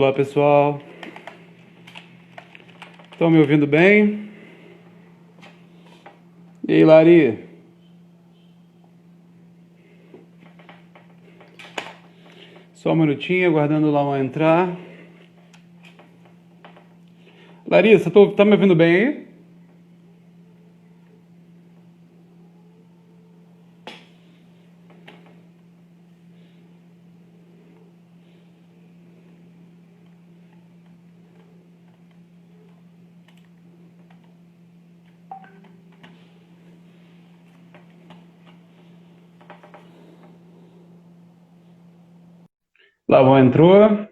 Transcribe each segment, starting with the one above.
Olá, pessoal. Estão me ouvindo bem? E aí, Lari? Só um minutinho, aguardando o Lauan entrar. Larissa, tá me ouvindo bem aí? Lauan entrou.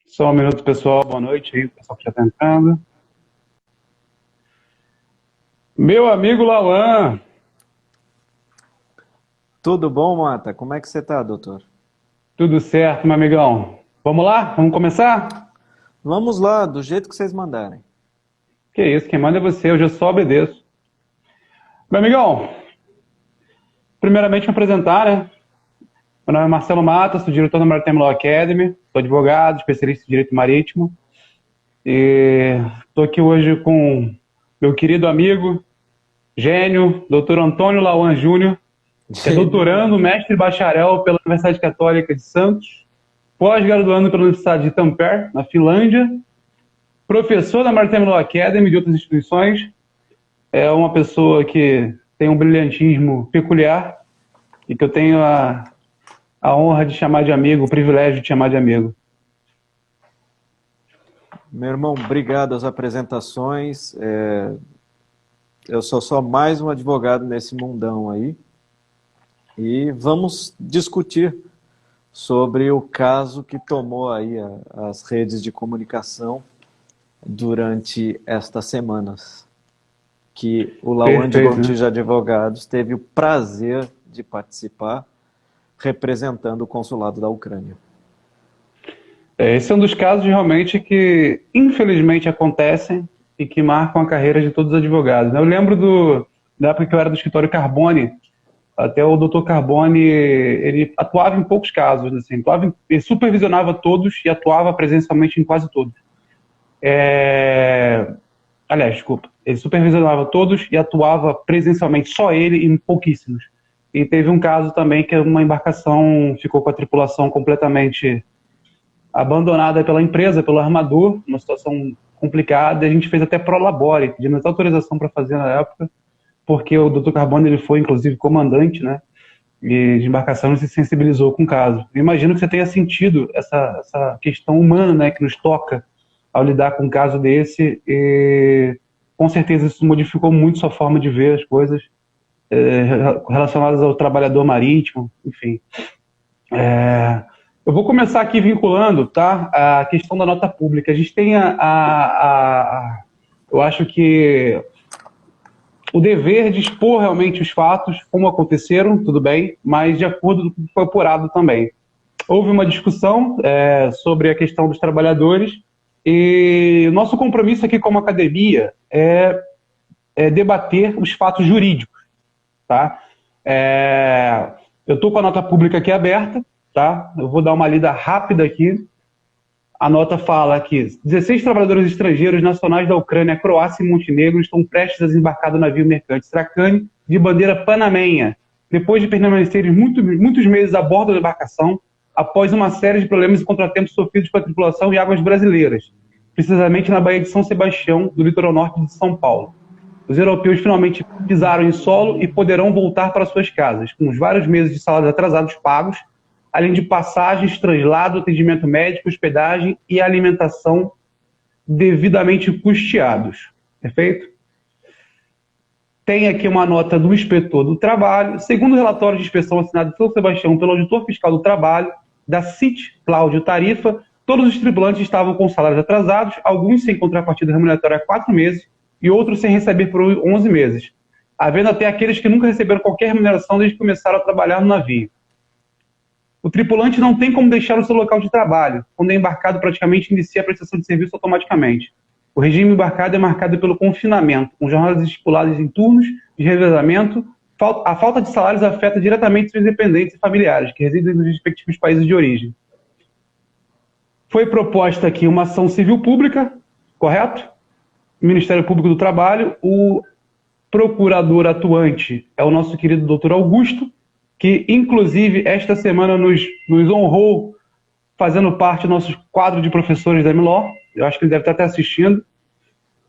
Só um minuto, pessoal. Boa noite aí, o pessoal que já está entrando. Meu amigo Lauan. Tudo bom, Mata? Como é que você tá, doutor? Tudo certo, meu amigão? Vamos lá? Vamos começar? Vamos lá, do jeito que vocês mandarem. Que isso, quem manda é você, eu já só obedeço. Meu amigão, primeiramente me apresentar, né? Meu nome é Marcelo Matos, sou diretor da Maritime Law Academy, sou advogado, especialista em direito marítimo. E estou aqui hoje com meu querido amigo, gênio, doutor Antônio Lauan Júnior, que é doutorando, mestre e bacharel pela Universidade Católica de Santos, pós-graduando pela Universidade de Tampere, na Finlândia, professor da Maritime Law Academy e de outras instituições. É uma pessoa que tem um brilhantismo peculiar e que eu tenho a honra de chamar de amigo, o privilégio de chamar de amigo. Meu irmão, obrigado às apresentações. Eu sou só mais um advogado nesse mundão aí. E vamos discutir sobre o caso que tomou aí as redes de comunicação durante estas semanas, que o Lauan de Perfeito, né? Gontijo Advogados teve o prazer de participar, representando o consulado da Ucrânia. Esse é um dos casos realmente que, infelizmente, acontecem e que marcam a carreira de todos os advogados, né? Eu lembro da época que eu era do escritório Carbone, até o doutor Carbone, ele atuava em poucos casos, assim, ele supervisionava todos e atuava presencialmente em quase todos. Aliás, desculpa, ele supervisionava todos e atuava presencialmente, só ele, em pouquíssimos. E teve um caso também que uma embarcação ficou com a tripulação completamente abandonada pela empresa, pelo armador, uma situação complicada. A gente fez até prolabore, pedimos autorização para fazer na época, porque o Dr. Carbone ele foi, inclusive, comandante, né, de embarcação, e se sensibilizou com o caso. Eu imagino que você tenha sentido essa questão humana, né, que nos toca ao lidar com um caso desse, e com certeza isso modificou muito sua forma de ver as coisas relacionadas ao trabalhador marítimo, enfim. Eu vou começar aqui vinculando, tá, a questão da nota pública. A gente tem eu acho que o dever de expor realmente os fatos, como aconteceram, tudo bem, mas de acordo com o que foi apurado também. Houve uma discussão sobre a questão dos trabalhadores e o nosso compromisso aqui como academia é debater os fatos jurídicos, tá? Eu estou com a nota pública aqui aberta, tá? Eu vou dar uma lida rápida aqui. A nota fala que 16 trabalhadores estrangeiros nacionais da Ucrânia, Croácia e Montenegro estão prestes a desembarcar do navio mercante Stracani de bandeira panamenha, depois de permanecerem muitos meses a bordo da embarcação, após uma série de problemas e contratempos sofridos pela tripulação em águas brasileiras, precisamente na Baía de São Sebastião, do litoral norte de São Paulo. Os europeus finalmente pisaram em solo e poderão voltar para suas casas, com os vários meses de salários atrasados pagos, além de passagens, translado, atendimento médico, hospedagem e alimentação devidamente custeados. Perfeito? Tem aqui uma nota do inspetor do trabalho. Segundo o relatório de inspeção assinado em São Sebastião pelo auditor fiscal do trabalho, da CIT, Cláudio Tarifa, todos os tripulantes estavam com salários atrasados, alguns sem contrapartida remuneratória há 4 meses e outros sem receber por 11 meses, havendo até aqueles que nunca receberam qualquer remuneração desde que começaram a trabalhar no navio. O tripulante não tem como deixar o seu local de trabalho. Quando é embarcado, praticamente inicia a prestação de serviço automaticamente. O regime embarcado é marcado pelo confinamento, com jornadas estipuladas em turnos de revezamento, A falta de salários afeta diretamente seus dependentes e familiares, que residem nos respectivos países de origem. Foi proposta aqui uma ação civil pública, correto? Ministério Público do Trabalho, o procurador atuante é o nosso querido doutor Augusto, que inclusive esta semana nos honrou fazendo parte do nosso quadro de professores da MLO. Eu acho que ele deve estar até assistindo.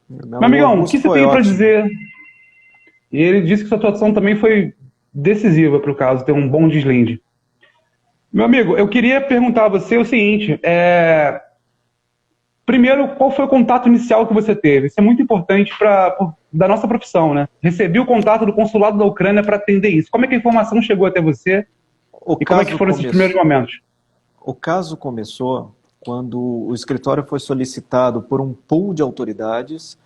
Meu amigão, o que você tem para dizer? E ele disse que sua atuação também foi decisiva para o caso, ter um bom deslinde. Meu amigo, eu queria perguntar a você o seguinte, primeiro, qual foi o contato inicial que você teve? Isso é muito importante da nossa profissão, né? Recebi o contato do consulado da Ucrânia para atender isso. Como é que a informação chegou até você? E como é que foram esses primeiros momentos? O caso começou quando o escritório foi solicitado por um pool de autoridades,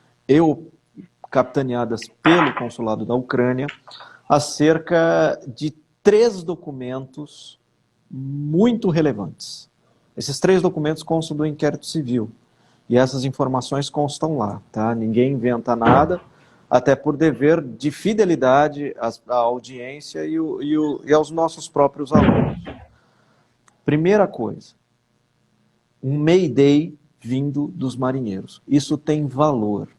capitaneadas pelo consulado da Ucrânia, acerca de 3 documentos muito relevantes. Esses 3 documentos constam do inquérito civil. E essas informações constam lá, tá? Ninguém inventa nada, até por dever de fidelidade à audiência e aos nossos próprios alunos. Primeira coisa, um Mayday vindo dos marinheiros. Isso tem valor.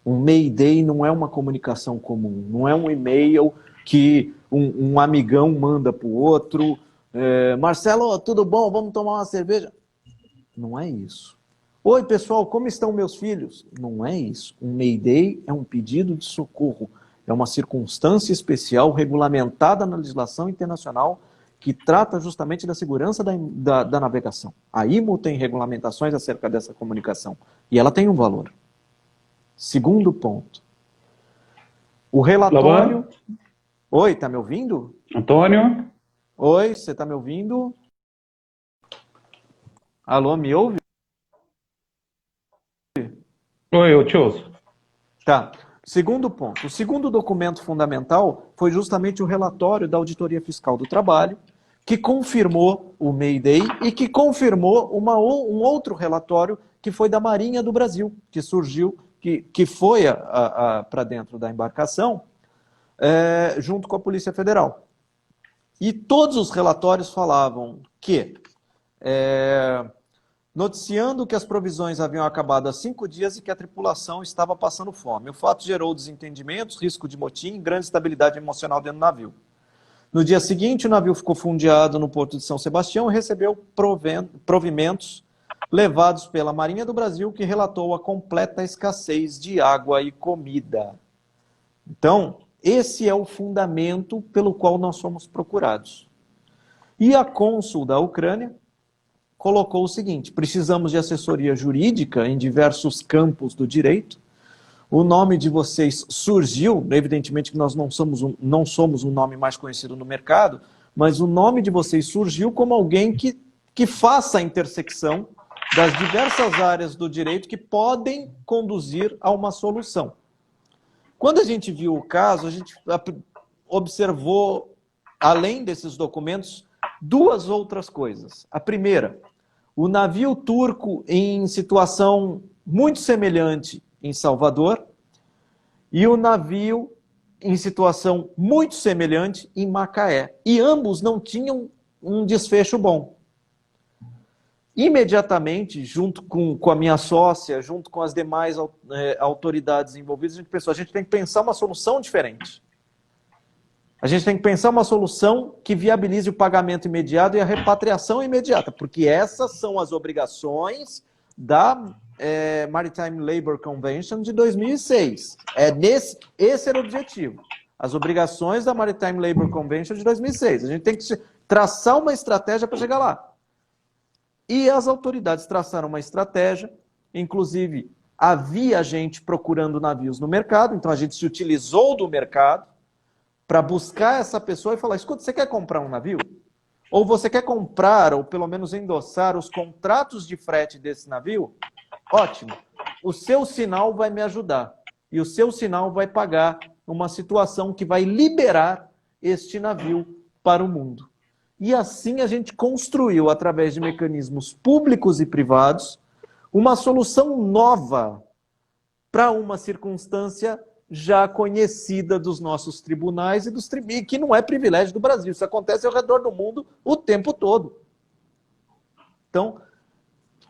Um Mayday não é uma comunicação comum, não é um e-mail que um amigão manda para o outro. Marcelo, tudo bom? Vamos tomar uma cerveja? Não é isso. Oi, pessoal, como estão meus filhos? Não é isso. Um Mayday é um pedido de socorro. É uma circunstância especial regulamentada na legislação internacional que trata justamente da segurança da navegação. A IMO tem regulamentações acerca dessa comunicação e ela tem um valor. Segundo ponto. O relatório... Laban? Oi, tá me ouvindo? Antônio? Oi, você tá me ouvindo? Alô, me ouve? Oi, eu te ouço. Tá. Segundo ponto. O segundo documento fundamental foi justamente o relatório da Auditoria Fiscal do Trabalho, que confirmou o Mayday e que confirmou um outro relatório que foi da Marinha do Brasil, que surgiu, que foi para dentro da embarcação, junto com a Polícia Federal. E todos os relatórios falavam que... noticiando que as provisões haviam acabado há 5 dias e que a tripulação estava passando fome. O fato gerou desentendimentos, risco de motim e grande estabilidade emocional dentro do navio. No dia seguinte, o navio ficou fundeado no Porto de São Sebastião e recebeu provimentos levados pela Marinha do Brasil, que relatou a completa escassez de água e comida. Então, esse é o fundamento pelo qual nós fomos procurados. E a cônsul da Ucrânia colocou o seguinte: precisamos de assessoria jurídica em diversos campos do direito. O nome de vocês surgiu, evidentemente que nós não somos um nome mais conhecido no mercado, mas o nome de vocês surgiu como alguém que faça a intersecção das diversas áreas do direito que podem conduzir a uma solução. Quando a gente viu o caso, a gente observou, além desses documentos, 2 outras coisas. A primeira, o navio turco em situação muito semelhante em Salvador e o navio em situação muito semelhante em Macaé. E ambos não tinham um desfecho bom. Imediatamente, junto com a minha sócia, junto com as demais autoridades envolvidas, a gente pensou, a gente tem que pensar uma solução diferente. A gente tem que pensar uma solução que viabilize o pagamento imediato e a repatriação imediata, porque essas são as obrigações da Maritime Labour Convention de 2006. Esse era o objetivo. As obrigações da Maritime Labour Convention de 2006. A gente tem que traçar uma estratégia para chegar lá. E as autoridades traçaram uma estratégia, inclusive havia gente procurando navios no mercado, então a gente se utilizou do mercado para buscar essa pessoa e falar, escuta, você quer comprar um navio? Ou você quer comprar, ou pelo menos endossar os contratos de frete desse navio? Ótimo. O seu sinal vai me ajudar. E o seu sinal vai pagar uma situação que vai liberar este navio para o mundo. E assim a gente construiu, através de mecanismos públicos e privados, uma solução nova para uma circunstância já conhecida dos nossos tribunais e que não é privilégio do Brasil. Isso acontece ao redor do mundo o tempo todo. Então,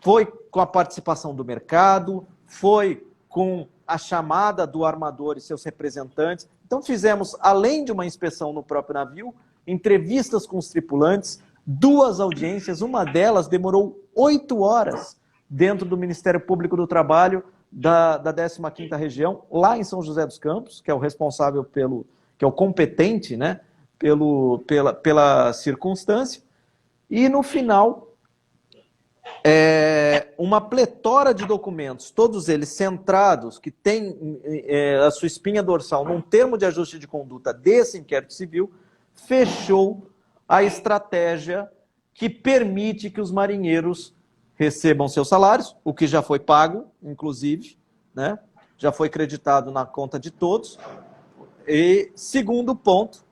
foi com a participação do mercado, foi com a chamada do armador e seus representantes. Então, fizemos, além de uma inspeção no próprio navio, entrevistas com os tripulantes, 2 audiências, uma delas demorou 8 horas dentro do Ministério Público do Trabalho da 15ª Região, lá em São José dos Campos, que é o responsável que é o competente, né, pela circunstância. E, no final, uma pletora de documentos, todos eles centrados, que têm a sua espinha dorsal num termo de ajuste de conduta desse inquérito civil, fechou a estratégia que permite que os marinheiros recebam seus salários, o que já foi pago, inclusive, né? Já foi creditado na conta de todos. E, segundo ponto,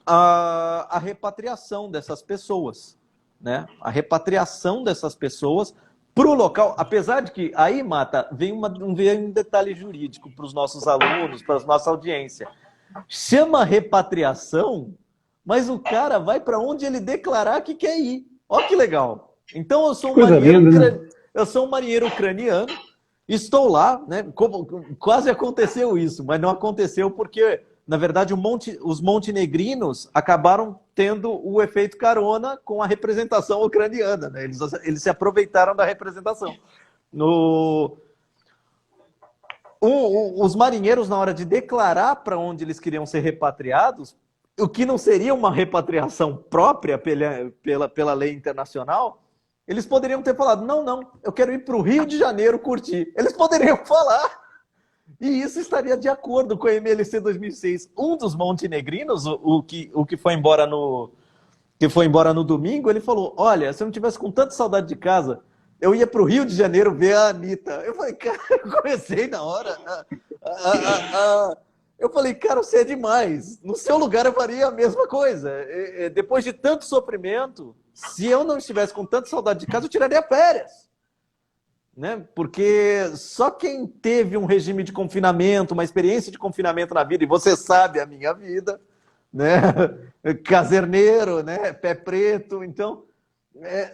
a repatriação dessas pessoas, né? A repatriação dessas pessoas para o local, apesar de que aí, Mata, vem um detalhe jurídico para os nossos alunos, para a nossa audiência. Chama repatriação, mas o cara vai para onde ele declarar que quer ir. Olha que legal. Então, eu sou um marinheiro ucraniano, estou lá, né? Quase aconteceu isso, mas não aconteceu porque, na verdade, os montenegrinos acabaram tendo o efeito carona com a representação ucraniana, né? Eles se aproveitaram da representação. Os marinheiros, na hora de declarar para onde eles queriam ser repatriados, o que não seria uma repatriação própria pela lei internacional, eles poderiam ter falado, não, eu quero ir para o Rio de Janeiro curtir. Eles poderiam falar. E isso estaria de acordo com a MLC 2006. Um dos montenegrinos, o que foi embora no domingo, ele falou, olha, se eu não tivesse com tanta saudade de casa, eu ia para o Rio de Janeiro ver a Anitta. Eu falei, cara, eu comecei na hora. Eu falei, cara, você é demais. No seu lugar eu faria a mesma coisa. Depois de tanto sofrimento, se eu não estivesse com tanta saudade de casa, eu tiraria férias. Né? Porque só quem teve um regime de confinamento, uma experiência de confinamento na vida, e você sabe a minha vida, né? Caserneiro, né? Pé preto, então,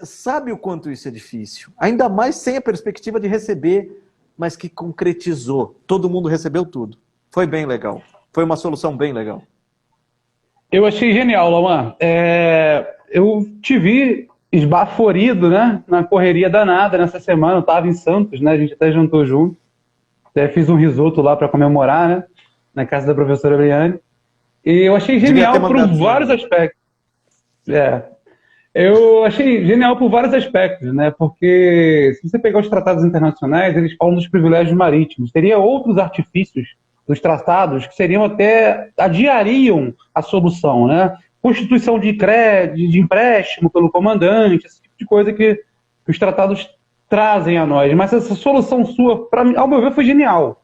sabe o quanto isso é difícil. Ainda mais sem a perspectiva de receber, mas que concretizou. Todo mundo recebeu tudo. Foi bem legal. Foi uma solução bem legal. Eu achei genial, Lauan. Eu te vi esbaforido, né? Na correria danada nessa semana. Eu estava em Santos, né? A gente até jantou junto. Até fiz um risoto lá para comemorar, né? Na casa da professora Eliane. E eu achei genial por vários aspectos. Eu achei genial por vários aspectos, né? Porque se você pegar os tratados internacionais, eles falam dos privilégios marítimos. Teria outros artifícios dos tratados que seriam adiariam a solução, né? Constituição de crédito, de empréstimo pelo comandante, esse tipo de coisa que os tratados trazem a nós. Mas essa solução sua, ao meu ver, foi genial.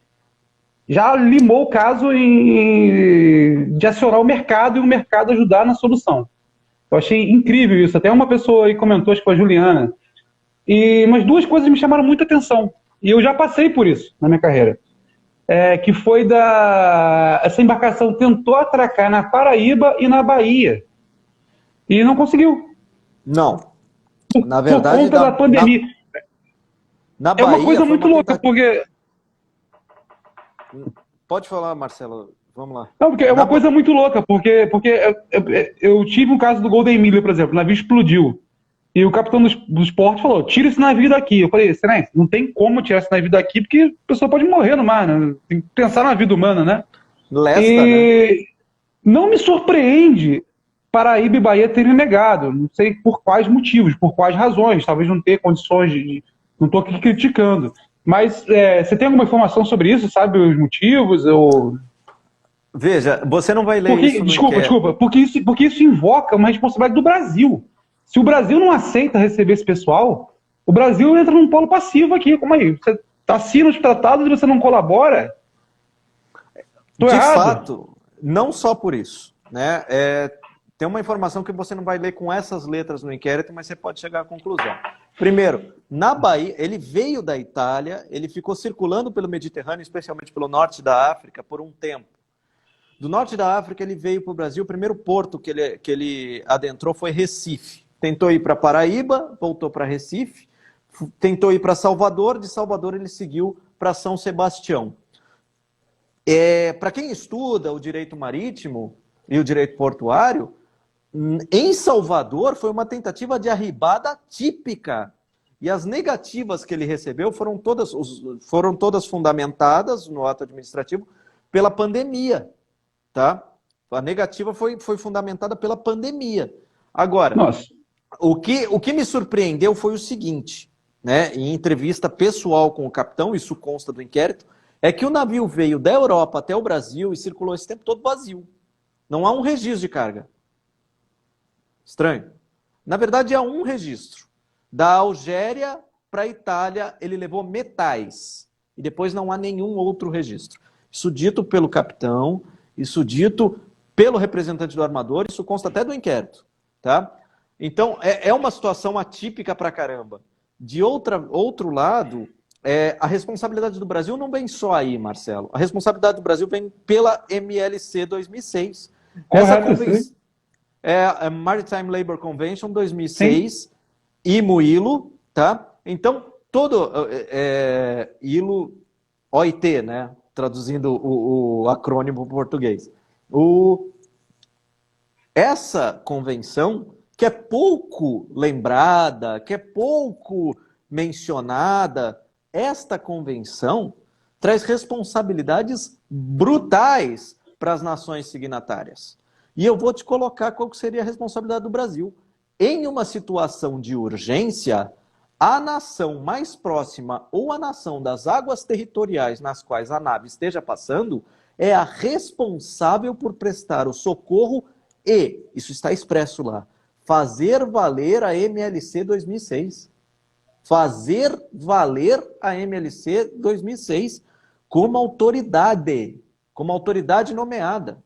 Já limou o caso de acionar o mercado e o mercado ajudar na solução. Eu achei incrível isso. Até uma pessoa aí comentou, acho que foi a Juliana. Mas 2 coisas me chamaram muita atenção. E eu já passei por isso na minha carreira. Que foi essa embarcação tentou atracar na Paraíba e na Bahia. E não conseguiu. Não. Na verdade, por conta da pandemia. Na Bahia, uma coisa muito louca, porque... Pode falar, Marcelo. Vamos lá. Não, porque é uma coisa muito louca, porque eu tive um caso do Golden Miller, por exemplo, o navio explodiu. E o capitão dos portos falou, tira esse navio daqui. Eu falei, Silêncio, não tem como tirar esse navio daqui, porque a pessoa pode morrer no mar, né? Tem que pensar na vida humana, né? Né? Não me surpreende Paraíba e Bahia terem negado. Não sei por quais motivos, por quais razões. Talvez não ter condições de... Não estou aqui criticando. Mas você tem alguma informação sobre isso? Sabe os motivos? Veja, você não vai ler isso no Desculpa. Porque isso invoca uma responsabilidade do Brasil. Se o Brasil não aceita receber esse pessoal, o Brasil entra num polo passivo aqui. Como aí? Você assina os tratados e você não colabora? De fato, não só por isso. Né? Tem uma informação que você não vai ler com essas letras no inquérito, mas você pode chegar à conclusão. Primeiro, na Bahia, ele veio da Itália, ele ficou circulando pelo Mediterrâneo, especialmente pelo norte da África, por um tempo. Do norte da África, ele veio para o Brasil. O primeiro porto que ele adentrou foi Recife. Tentou ir para Paraíba, voltou para Recife. Tentou ir para Salvador. De Salvador, ele seguiu para São Sebastião. Para quem estuda o direito marítimo e o direito portuário, em Salvador foi uma tentativa de arribada típica. E as negativas que ele recebeu foram todas fundamentadas no ato administrativo pela pandemia. Tá? A negativa foi fundamentada pela pandemia. Agora, o que me surpreendeu foi o seguinte, né? Em entrevista pessoal com o capitão, isso consta do inquérito, é que o navio veio da Europa até o Brasil e circulou esse tempo todo vazio. Não há um registro de carga. Estranho. Na verdade, há um registro. Da Algéria para a Itália, ele levou metais. E depois não há nenhum outro registro. Isso dito pelo capitão, isso dito pelo representante do armador, isso consta até do inquérito. Tá? Então, é uma situação atípica pra caramba. De outro lado, a responsabilidade do Brasil não vem só aí, Marcelo. A responsabilidade do Brasil vem pela MLC 2006. Essa convenção é a Maritime Labour Convention 2006, sim. IMO-ILO, tá? Então, todo ILO, OIT, né? Traduzindo o acrônimo para o português. Essa convenção, que é pouco lembrada, que é pouco mencionada, esta convenção traz responsabilidades brutais para as nações signatárias. E eu vou te colocar qual seria a responsabilidade do Brasil. Em uma situação de urgência, a nação mais próxima ou a nação das águas territoriais nas quais a nave esteja passando é a responsável por prestar o socorro e, isso está expresso lá, fazer valer a MLC 2006. Fazer valer a MLC 2006 como autoridade nomeada.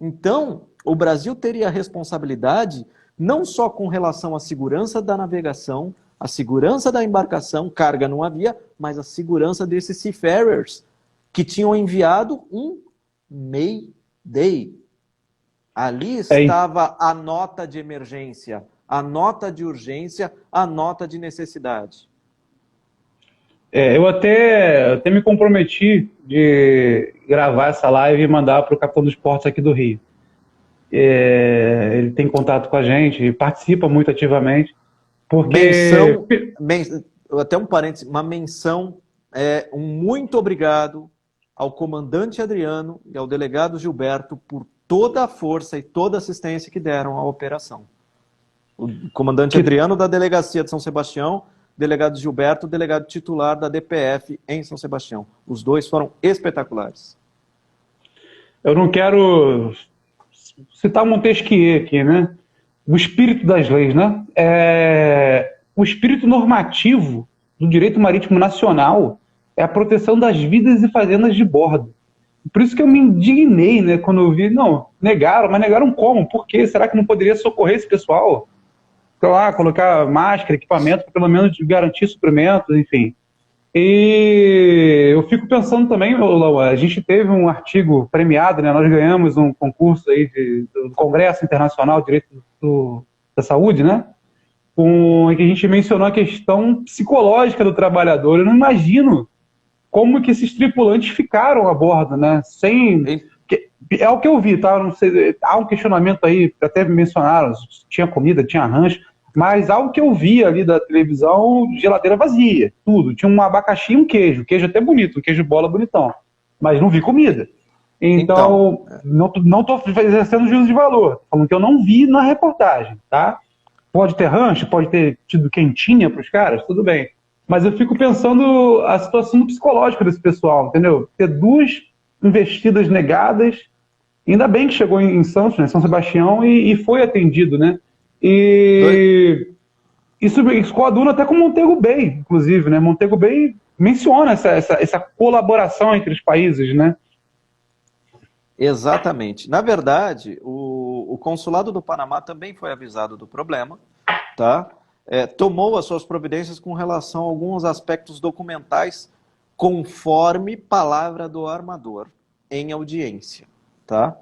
Então, o Brasil teria a responsabilidade não só com relação à segurança da navegação, a segurança da embarcação, carga não havia, mas a segurança desses seafarers que tinham enviado um Mayday. Ali estava a nota de emergência, a nota de urgência, a nota de necessidade. Eu até me comprometi de gravar essa live e mandar para o capitão dos portos aqui do Rio. Ele tem contato com a gente, participa muito ativamente. Porque... até um parênteses, uma menção, um muito obrigado ao comandante Adriano e ao delegado Gilberto por toda a força e toda a assistência que deram à operação. O comandante Adriano da Delegacia de São Sebastião, delegado Gilberto, delegado titular da DPF em São Sebastião. Os dois foram espetaculares. Eu não quero citar Montesquieu aqui, né? O espírito das leis, né? O espírito normativo do direito marítimo nacional é a proteção das vidas e fazendas de bordo. Por isso que eu me indignei, né, quando eu vi, negaram, mas negaram como? Por quê? Será que não poderia socorrer esse pessoal? Colocar máscara, equipamento, para pelo menos garantir suprimentos, enfim. E eu fico pensando também, a gente teve um artigo premiado, né? Nós ganhamos um concurso aí do Congresso Internacional de Direito da Saúde, né? Em que a gente mencionou a questão psicológica do trabalhador. Eu não imagino como que esses tripulantes ficaram a bordo, né? É o que eu vi, tá? Não sei, há um questionamento aí, até mencionaram, tinha comida, tinha rancho, mas algo que eu vi ali da televisão, geladeira vazia, tudo. Tinha um abacaxi e um queijo até bonito, um queijo bola bonitão, mas não vi comida. Então não estou exercendo juízo de valor, falando que eu não vi na reportagem, tá? Pode ter rancho, pode ter tido quentinha para os caras, tudo bem. Mas eu fico pensando a situação psicológica desse pessoal, entendeu? Ter 2 investidas negadas, ainda bem que chegou em Santos, né, São Sebastião, e foi atendido, né? E isso coaduna até com Montego Bay, inclusive, né? Montego Bay menciona essa colaboração entre os países, né? Exatamente. Na verdade, o consulado do Panamá também foi avisado do problema, tá? tomou as suas providências com relação a alguns aspectos documentais, conforme palavra do armador, em audiência, tá?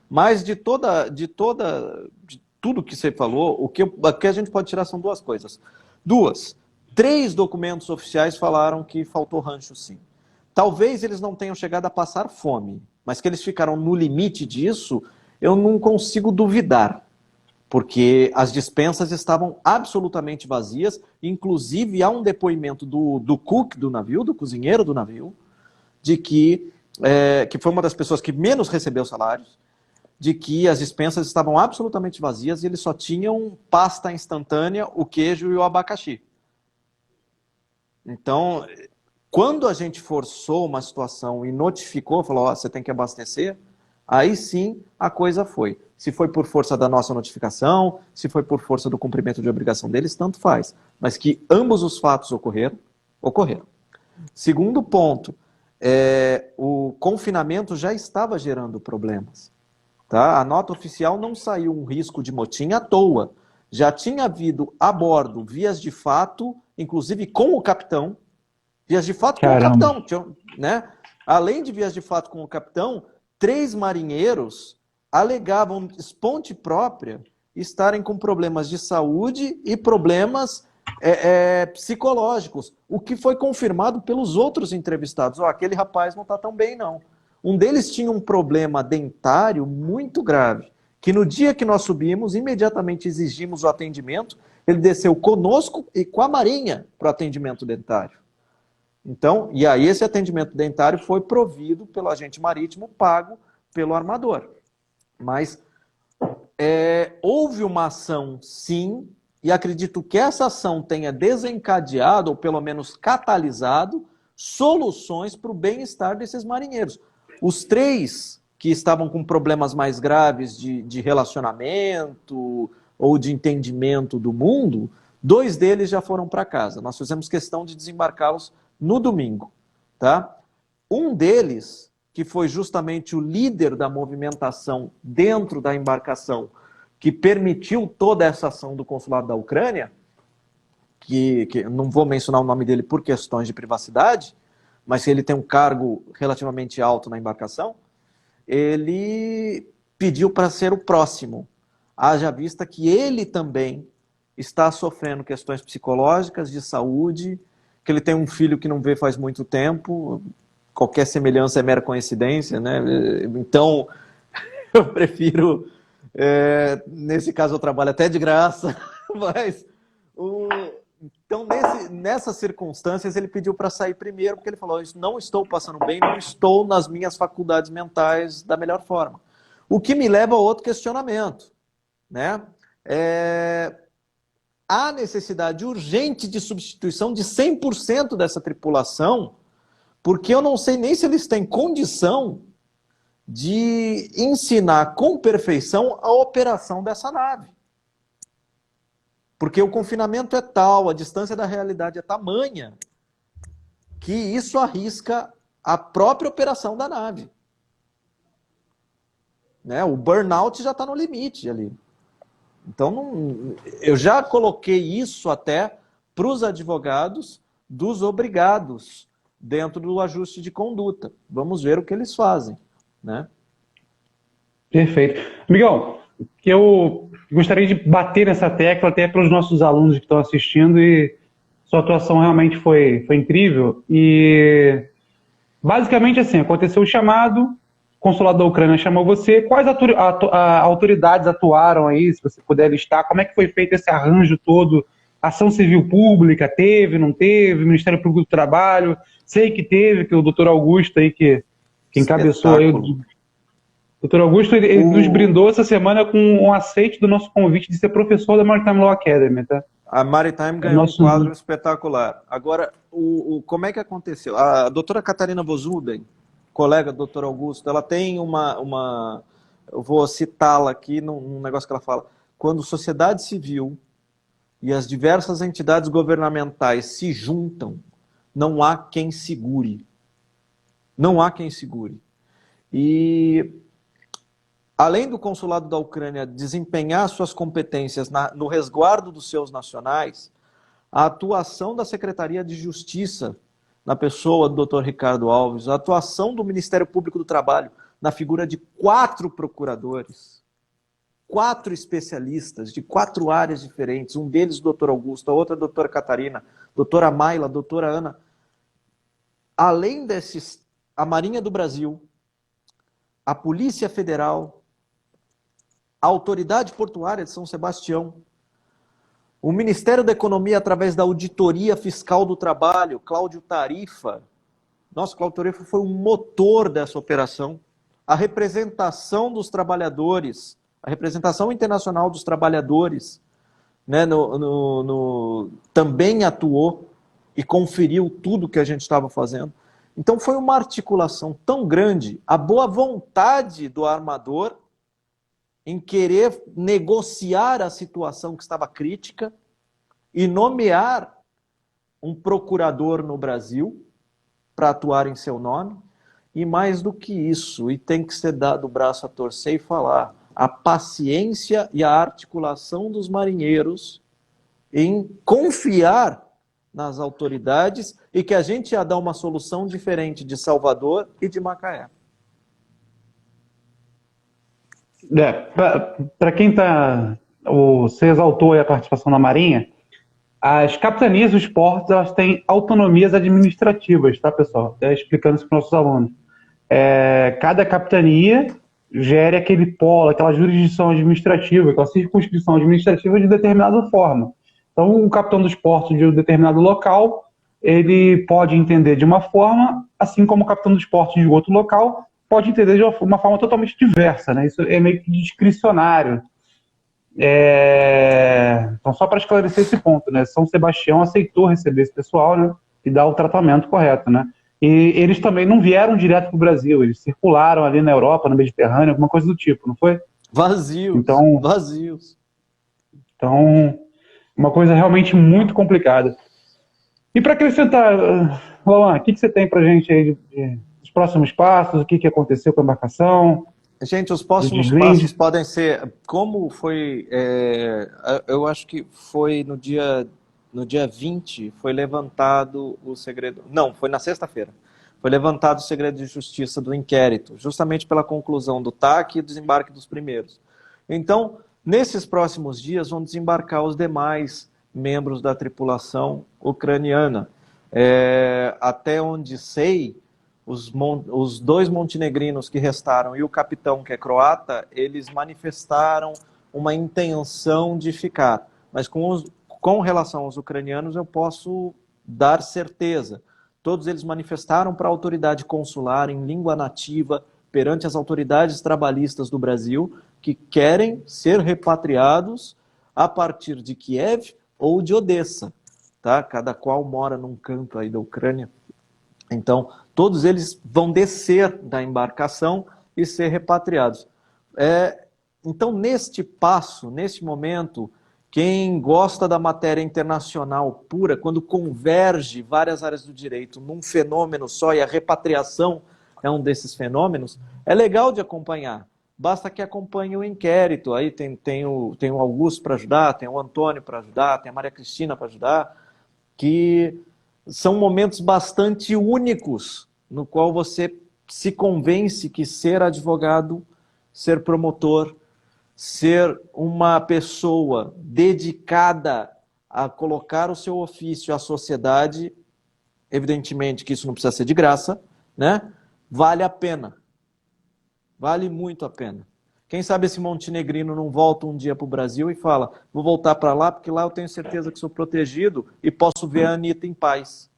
Mas de tudo que você falou, o que a gente pode tirar são duas coisas. Três documentos oficiais falaram que faltou rancho, sim. Talvez eles não tenham chegado a passar fome, mas que eles ficaram no limite disso, eu não consigo duvidar, porque as despensas estavam absolutamente vazias, inclusive há um depoimento do cook do navio, do cozinheiro do navio, de que foi uma das pessoas que menos recebeu salários, de que as despensas estavam absolutamente vazias e eles só tinham pasta instantânea, o queijo e o abacaxi. Então, quando a gente forçou uma situação e notificou, falou, você tem que abastecer, aí sim a coisa foi. Se foi por força da nossa notificação, se foi por força do cumprimento de obrigação deles, tanto faz. Mas que ambos os fatos ocorreram. Segundo ponto, o confinamento já estava gerando problemas. Tá? A nota oficial não saiu um risco de motim à toa. Já tinha havido a bordo vias de fato, inclusive com o capitão, vias de fato Caramba. com o capitão, né? Além de vias de fato com o capitão, 3 marinheiros alegavam esponte própria estarem com problemas de saúde e problemas psicológicos, o que foi confirmado pelos outros entrevistados. Aquele rapaz não está tão bem, não. Um deles tinha um problema dentário muito grave, que no dia que nós subimos, imediatamente exigimos o atendimento, ele desceu conosco e com a Marinha para o atendimento dentário. Então, e aí esse atendimento dentário foi provido pelo agente marítimo, pago pelo armador. Mas houve uma ação, sim, e acredito que essa ação tenha desencadeado, ou pelo menos catalisado, soluções para o bem-estar desses marinheiros. Os 3 que estavam com problemas mais graves de relacionamento ou de entendimento do mundo, 2 deles já foram para casa. Nós fizemos questão de desembarcá-los no domingo. Tá? Um deles, que foi justamente o líder da movimentação dentro da embarcação, que permitiu toda essa ação do consulado da Ucrânia, que não vou mencionar o nome dele por questões de privacidade, mas ele tem um cargo relativamente alto na embarcação, ele pediu para ser o próximo, haja vista que ele também está sofrendo questões psicológicas, de saúde, que ele tem um filho que não vê faz muito tempo, qualquer semelhança é mera coincidência, né? Então, eu prefiro, nesse caso eu trabalho até de graça, mas... Então, nessas circunstâncias, ele pediu para sair primeiro, porque ele falou, não estou passando bem, não estou nas minhas faculdades mentais da melhor forma. O que me leva a outro questionamento, né? Há necessidade urgente de substituição de 100% dessa tripulação, porque eu não sei nem se eles têm condição de ensinar com perfeição a operação dessa nave. Porque o confinamento é tal, a distância da realidade é tamanha, que isso arrisca a própria operação da nave. Né? O burnout já está no limite ali. Então, eu já coloquei isso até para os advogados dos obrigados dentro do ajuste de conduta. Vamos ver o que eles fazem. Né? Perfeito. Miguel, eu gostaria de bater nessa tecla até para os nossos alunos que estão assistindo, e sua atuação realmente foi incrível. E basicamente assim, aconteceu o chamado, o consulado da Ucrânia chamou você, quais autoridades atuaram aí, se você puder listar, como é que foi feito esse arranjo todo, ação civil pública, teve, não teve, Ministério Público do Trabalho, sei que teve, que o doutor Augusto aí, que encabeçou aí Doutor Augusto, ele nos brindou essa semana com um aceite do nosso convite de ser professor da Maritime Law Academy, tá? A Maritime ganhou um quadro espetacular. Agora, como é que aconteceu? A doutora Catarina Vozuden, colega do doutor Augusto, ela tem uma eu vou citá-la aqui num negócio que ela fala, quando sociedade civil e as diversas entidades governamentais se juntam, não há quem segure. Não há quem segure. E além do consulado da Ucrânia desempenhar suas competências no resguardo dos seus nacionais, a atuação da Secretaria de Justiça, na pessoa do Dr. Ricardo Alves, a atuação do Ministério Público do Trabalho, na figura de 4 procuradores, 4 especialistas de 4 áreas diferentes, um deles o Dr. Augusto, a outra a doutora Catarina, doutora Mayla, a doutora Ana. Além desses, a Marinha do Brasil, a Polícia Federal, a Autoridade Portuária de São Sebastião, o Ministério da Economia, através da Auditoria Fiscal do Trabalho, Cláudio Tarifa. Nossa, Cláudio Tarifa foi um motor dessa operação. A representação dos trabalhadores, a representação internacional dos trabalhadores, né, também atuou e conferiu tudo que a gente estava fazendo. Então foi uma articulação tão grande, a boa vontade do armador em querer negociar a situação que estava crítica e nomear um procurador no Brasil para atuar em seu nome. E mais do que isso, e tem que ser dado o braço a torcer e falar, a paciência e a articulação dos marinheiros em confiar nas autoridades e que a gente ia dar uma solução diferente de Salvador e de Macaé. Para quem está... Você exaltou aí a participação da Marinha. As capitanias dos portos, elas têm autonomias administrativas, tá, pessoal? Explicando isso para os nossos alunos. Cada capitania gere aquele polo, aquela jurisdição administrativa, aquela circunscrição administrativa de determinada forma. Então, o capitão dos portos de um determinado local, ele pode entender de uma forma, assim como o capitão dos portos de outro local pode entender de uma forma totalmente diversa, né? Isso é meio que discricionário. Então, só para esclarecer esse ponto, né? São Sebastião aceitou receber esse pessoal, né? E dar o tratamento correto, né? E eles também não vieram direto para o Brasil, eles circularam ali na Europa, no Mediterrâneo, alguma coisa do tipo, não foi? Vazios, então, vazios. Então, uma coisa realmente muito complicada. E para acrescentar, Luan, o que você tem para a gente aí dos próximos passos, o que aconteceu com a embarcação? Gente, os próximos passos podem ser, como foi, eu acho que foi no dia 20, foi levantado o segredo, não, foi na sexta-feira, foi levantado o segredo de justiça do inquérito, justamente pela conclusão do TAC e do desembarque dos primeiros. Então, nesses próximos dias vão desembarcar os demais membros da tripulação ucraniana. Até onde sei, os 2 montenegrinos que restaram e o capitão, que é croata, eles manifestaram uma intenção de ficar. Mas com relação aos ucranianos, eu posso dar certeza. Todos eles manifestaram para a autoridade consular em língua nativa, perante as autoridades trabalhistas do Brasil, que querem ser repatriados a partir de Kiev ou de Odessa. Tá? Cada qual mora num canto aí da Ucrânia. Então, todos eles vão descer da embarcação e ser repatriados. Então, neste passo, neste momento, quem gosta da matéria internacional pura, quando converge várias áreas do direito num fenômeno só, e a repatriação é um desses fenômenos, é legal de acompanhar. Basta que acompanhe o inquérito. Aí tem o Augusto para ajudar, tem o Antônio para ajudar, tem a Maria Cristina para ajudar, que são momentos bastante únicos, no qual você se convence que ser advogado, ser promotor, ser uma pessoa dedicada a colocar o seu ofício à sociedade, evidentemente que isso não precisa ser de graça, né? Vale a pena. Vale muito a pena. Quem sabe esse montenegrino não volta um dia para o Brasil e fala, vou voltar para lá porque lá eu tenho certeza que sou protegido e posso ver a Anitta em paz.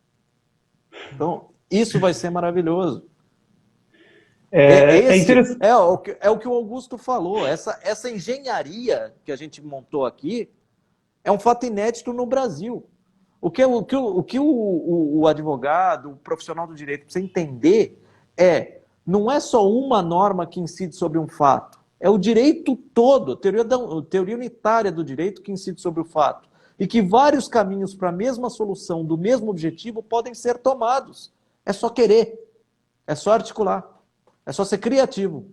Então, isso vai ser maravilhoso. É o que o Augusto falou. Essa engenharia que a gente montou aqui é um fato inédito no Brasil. O que o advogado, o profissional do direito precisa entender não é só uma norma que incide sobre um fato. É o direito todo, a teoria unitária do direito que incide sobre o fato. E que vários caminhos para a mesma solução, do mesmo objetivo, podem ser tomados. É só querer, é só articular, é só ser criativo.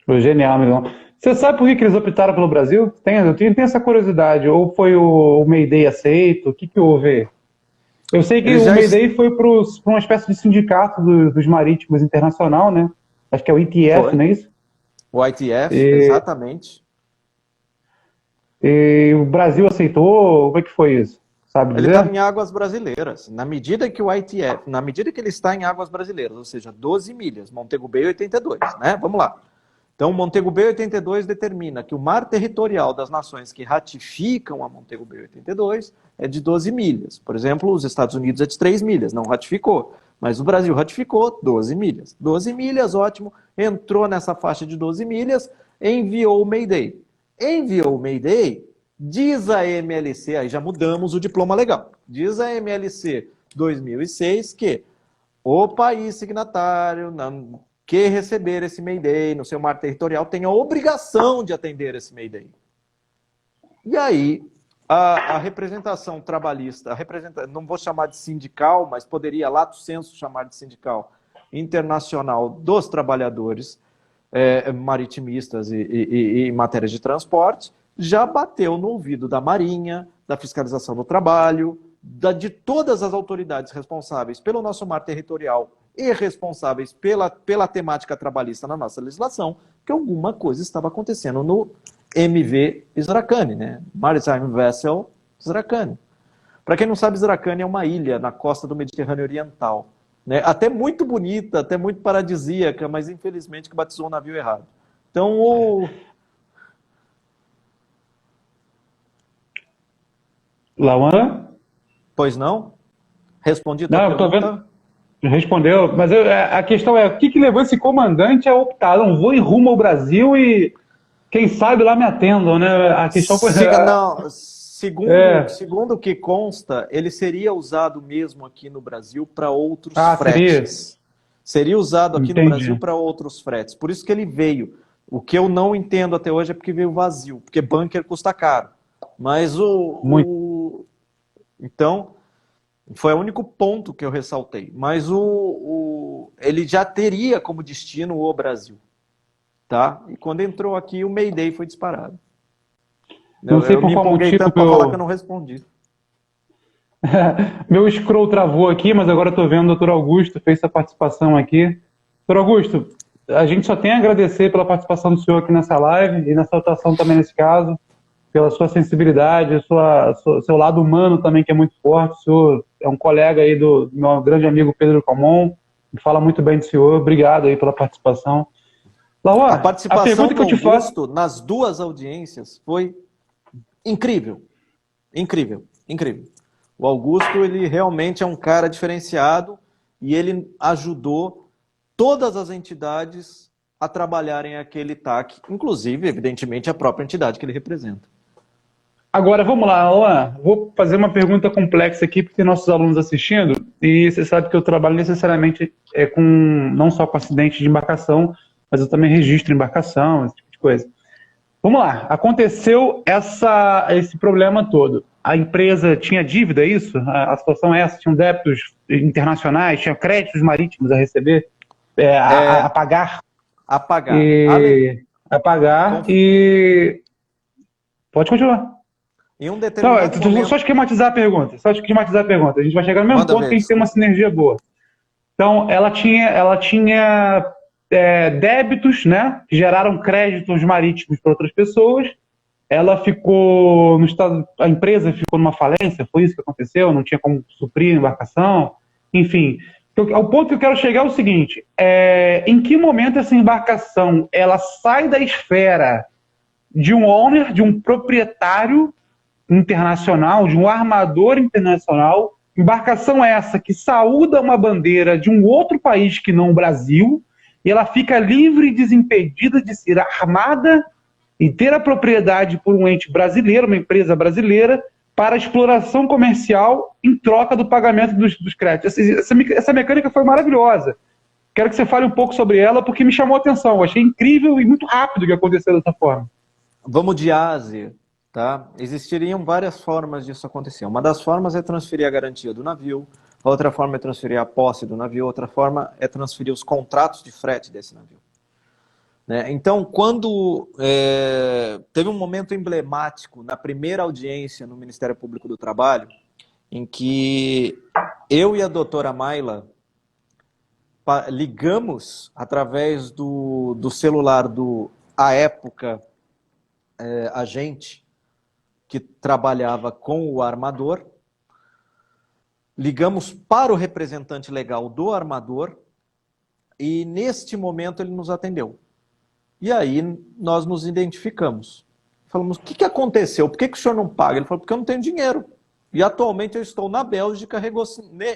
Foi genial, amigão. Você sabe por que eles optaram pelo Brasil? Eu tenho essa curiosidade. Ou foi o Mayday aceito? O que que houve? Eu sei que Eles o já Mayday foi para uma espécie de sindicato dos marítimos internacional, né? Acho que é o ITF, foi não é isso? o ITF, E, exatamente. e o Brasil aceitou? Como é que foi isso? Sabe Ele estava dizer? em águas brasileiras. Na medida que o ITF, na medida que ele está em águas brasileiras, ou seja, 12 milhas, Montego Bay 82, né? Vamos lá. Então, Montego Bay 82 determina que o mar territorial das nações que ratificam a Montego Bay 82 é de 12 milhas. Por exemplo, os Estados Unidos é de 3 milhas, não ratificou. Mas o Brasil ratificou 12 milhas. 12 milhas, ótimo. Entrou nessa faixa de 12 milhas, enviou o Mayday. Enviou o Mayday, diz a MLC, aí já mudamos o diploma legal. Diz a MLC 2006 que o país signatário que receber esse Mayday no seu mar territorial tem a obrigação de atender esse Mayday. E aí, a representação trabalhista, não vou chamar de sindical, mas poderia, lato sensu, chamar de sindical internacional dos trabalhadores maritimistas e matérias de transporte, já bateu no ouvido da Marinha, da fiscalização do trabalho, de todas as autoridades responsáveis pelo nosso mar territorial e responsáveis pela temática trabalhista na nossa legislação, que alguma coisa estava acontecendo no MV Zracani, né? Maritime Vessel Zracani. Para quem não sabe, Zracani é uma ilha na costa do Mediterrâneo Oriental, né? Até muito bonita, até muito paradisíaca, mas infelizmente que batizou o navio errado. Então, Lauan? pois não? Respondi a tua Não, eu tô vendo. pergunta? Respondeu, mas a questão é, o que que levou esse comandante a optar? Não, vou em rumo ao Brasil e quem sabe lá me atendam, né? A questão foi. Não, É, segundo o que consta, ele seria usado mesmo aqui no Brasil para outros seria. fretes. Seria usado aqui no Brasil Entendi. para outros fretes. Por isso que ele veio. O que eu não entendo até hoje é porque veio vazio, porque bunker custa caro. Mas Muito. então, foi o único ponto que eu ressaltei. Mas ele já teria como destino o Brasil. Tá? E quando entrou aqui, o Mayday foi disparado. Não sei Eu por me qual empolguei motivo tanto para falar que eu não respondi. meu scroll travou aqui, mas agora estou vendo o doutor Augusto fez sua participação aqui. Doutor Augusto, a gente só tem a agradecer pela participação do senhor aqui nessa live e nessa atuação também nesse caso, pela sua sensibilidade, seu lado humano também, que é muito forte. O senhor é um colega aí do meu grande amigo Pedro Calmon, que fala muito bem do senhor. Obrigado aí pela participação. A Laura, a participação pergunta que do eu te faço. Augusto nas duas audiências foi incrível. Incrível, incrível. O Augusto, ele realmente é um cara diferenciado e ele ajudou todas as entidades a trabalharem aquele TAC, inclusive, evidentemente, a própria entidade que ele representa. Agora, vamos lá, Laura. Vou fazer uma pergunta complexa aqui, porque tem nossos alunos assistindo, e você sabe que eu trabalho necessariamente não só com acidente de embarcação, mas eu também registro embarcação, esse tipo de coisa. Vamos lá, aconteceu esse problema todo. A empresa tinha dívida, é isso? A situação é essa? Tinham débitos internacionais, tinha créditos marítimos a receber, a pagar? A pagar. A pagar e... Pode continuar. Em um Não, determinado momento... só esquematizar a pergunta. A gente vai chegar no mesmo Manda ponto ver, que a gente tem uma desculpa. sinergia boa. Então, ela tinha débitos, né, que geraram créditos marítimos para outras pessoas. Ela ficou no estado, a empresa ficou numa falência, foi isso que aconteceu, não tinha como suprir a embarcação, enfim. O ponto que eu quero chegar é o seguinte: em que momento essa embarcação ela sai da esfera de um owner, de um proprietário internacional, de um armador internacional, embarcação essa que saúda uma bandeira de um outro país que não o Brasil, e ela fica livre e desimpedida de ser armada e ter a propriedade por um ente brasileiro, uma empresa brasileira, para exploração comercial em troca do pagamento dos créditos. Essa mecânica foi maravilhosa. Quero que você fale um pouco sobre ela, porque me chamou a atenção. Eu achei incrível e muito rápido que aconteceu dessa forma. Vamos de A a Z, tá? Existiriam várias formas disso acontecer. Uma das formas é transferir a garantia do navio, a outra forma é transferir a posse do navio, outra forma é transferir os contratos de frete desse navio. né? Então, quando teve um momento emblemático na primeira audiência no Ministério Público do Trabalho, em que eu e a doutora Mayla ligamos através do celular à época, agente que trabalhava com o armador, ligamos para o representante legal do armador e, neste momento, ele nos atendeu. E aí nós nos identificamos. Falamos, o que aconteceu? Por que o senhor não paga? Ele falou, porque eu não tenho dinheiro. E atualmente eu estou na Bélgica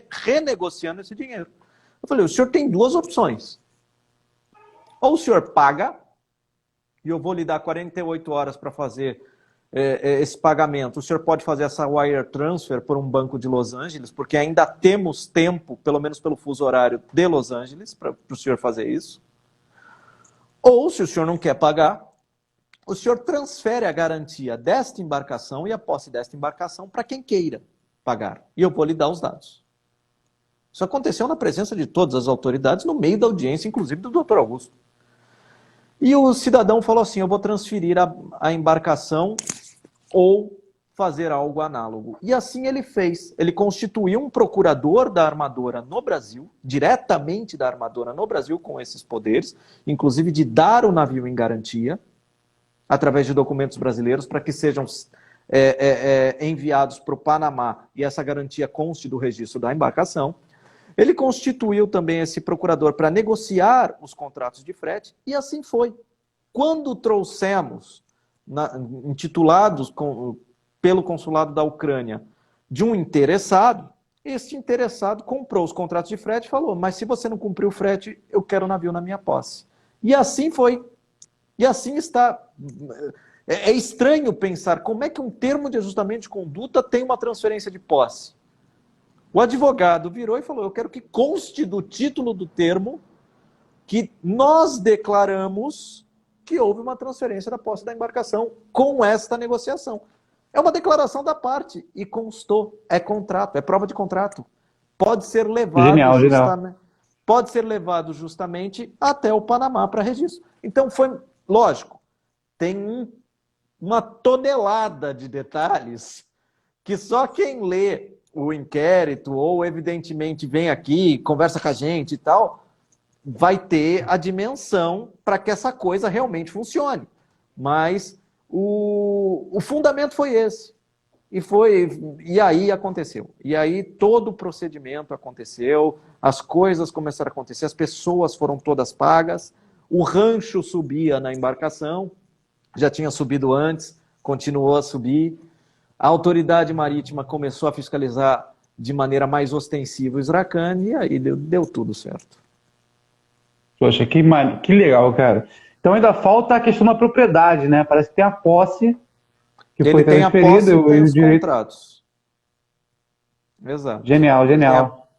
renegociando esse dinheiro. Eu falei, o senhor tem duas opções. Ou o senhor paga, e eu vou lhe dar 48 horas para fazer esse pagamento. O senhor pode fazer essa wire transfer por um banco de Los Angeles, porque ainda temos tempo, pelo menos pelo fuso horário de Los Angeles, para o senhor fazer isso. Ou, se o senhor não quer pagar, o senhor transfere a garantia desta embarcação e a posse desta embarcação para quem queira pagar. E eu vou lhe dar os dados. Isso aconteceu na presença de todas as autoridades, no meio da audiência, inclusive do Dr. Augusto. E o cidadão falou assim, eu vou transferir a embarcação ou fazer algo análogo. E assim ele fez. Ele constituiu um procurador da armadora no Brasil, diretamente da armadora no Brasil, com esses poderes, inclusive de dar o navio em garantia, através de documentos brasileiros, para que sejam enviados para o Panamá e essa garantia conste do registro da embarcação. Ele constituiu também esse procurador para negociar os contratos de frete, e assim foi. Quando trouxemos, intitulados pelo consulado da Ucrânia, de um interessado, este interessado comprou os contratos de frete e falou, mas se você não cumpriu o frete, eu quero o navio na minha posse. E assim foi. E assim está. É estranho pensar como é que um termo de ajustamento de conduta tem uma transferência de posse. O advogado virou e falou, eu quero que conste do título do termo que nós declaramos que houve uma transferência da posse da embarcação com esta negociação. É uma declaração da parte e constou, é contrato, é prova de contrato. Pode ser levado, pode ser levado justamente até o Panamá para registro. Então foi, lógico, tem uma tonelada de detalhes que só quem lê o inquérito ou evidentemente vem aqui, conversa com a gente e tal, vai ter a dimensão para que essa coisa realmente funcione. Mas o fundamento foi esse. E aí aconteceu. E aí todo o procedimento aconteceu, as coisas começaram a acontecer, as pessoas foram todas pagas, o rancho subia na embarcação, já tinha subido antes, continuou a subir, a autoridade marítima começou a fiscalizar de maneira mais ostensiva o Sracane, e aí deu tudo certo. Poxa, que legal, cara. Então ainda falta a questão da propriedade, né? Parece que tem a posse que ele foi transferida. Ele tem os contratos. Exato. Genial, genial.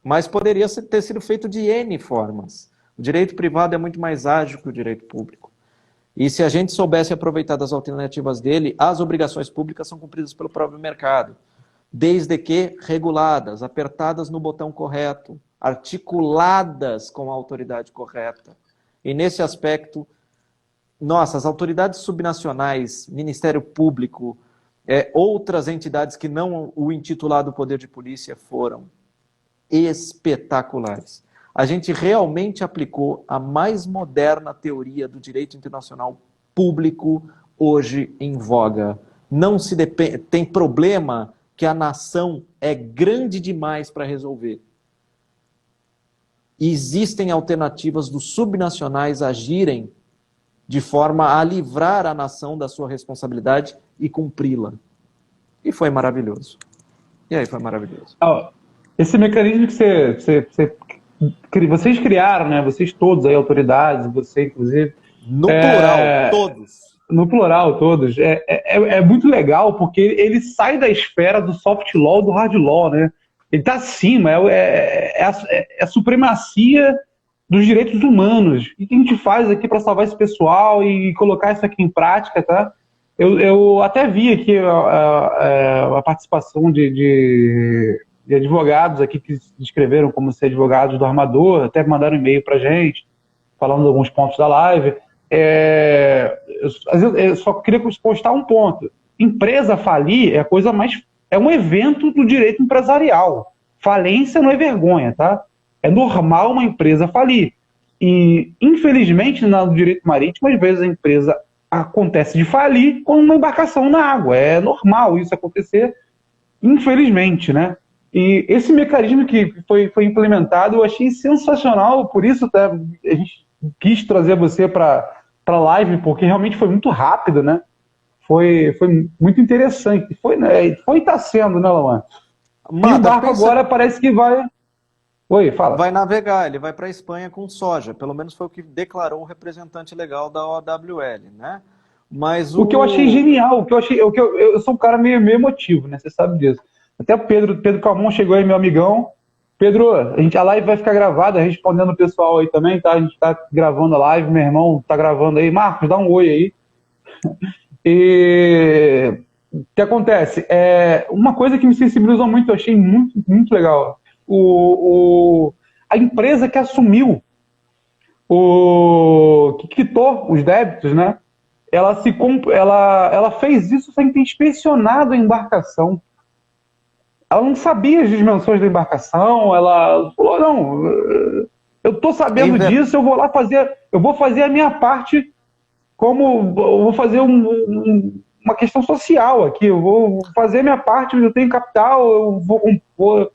Mas poderia ter sido feito de N formas. O direito privado é muito mais ágil que o direito público. E se a gente soubesse aproveitar das alternativas dele, as obrigações públicas são cumpridas pelo próprio mercado, desde que reguladas, apertadas no botão correto, articuladas com a autoridade correta. E nesse aspecto, as autoridades subnacionais, Ministério Público, outras entidades que não o intitulado Poder de Polícia foram espetaculares. A gente realmente aplicou a mais moderna teoria do direito internacional público hoje em voga. Não se tem problema que a nação é grande demais para resolver. E existem alternativas dos subnacionais agirem de forma a livrar a nação da sua responsabilidade e cumpri-la. E foi maravilhoso. E aí foi maravilhoso. Esse mecanismo que vocês criaram, né? Vocês todos aí, autoridades, você inclusive. No plural, todos. No plural, todos. É muito legal porque ele sai da esfera do soft law, do hard law, né? Ele está acima, é a supremacia dos direitos humanos. E o que a gente faz aqui para salvar esse pessoal e colocar isso aqui em prática, tá? Eu até vi aqui a participação de advogados aqui que se descreveram como ser advogados do armador, até mandaram e-mail para a gente. falando de alguns pontos da live. Às vezes, eu só queria postar um ponto. Empresa falir é a coisa mais. É um evento do direito empresarial. Falência não é vergonha, tá? É normal uma empresa falir. E, infelizmente, no direito marítimo, às vezes a empresa acontece de falir com uma embarcação na água. É normal isso acontecer, infelizmente, né? E esse mecanismo que foi implementado, eu achei sensacional, por isso até a gente quis trazer você para a live, porque realmente foi muito rápido, né? Foi muito interessante. Foi, né? Foi e está sendo, né, Luan? E o barco agora parece que vai... Oi, fala. Vai navegar, ele vai para a Espanha com soja, pelo menos foi o que declarou o representante legal da OWL, né? Mas o que eu achei genial, eu sou um cara meio emotivo, né? Você sabe disso. Até o Pedro Calmon chegou aí, meu amigão. Pedro, a live vai ficar gravada, respondendo o pessoal aí também, tá? A gente tá gravando a live, meu irmão tá gravando aí. Marcos, dá um oi aí. E o que acontece? Uma coisa que me sensibilizou muito, eu achei muito, muito legal. A empresa que assumiu, que quitou os débitos, né? Ela fez isso sem ter inspecionado a embarcação. Ela não sabia as dimensões da embarcação, ela falou, não, eu estou sabendo disso, eu vou fazer a minha parte, como eu vou fazer uma questão social aqui, eu vou fazer a minha parte, eu tenho capital, eu vou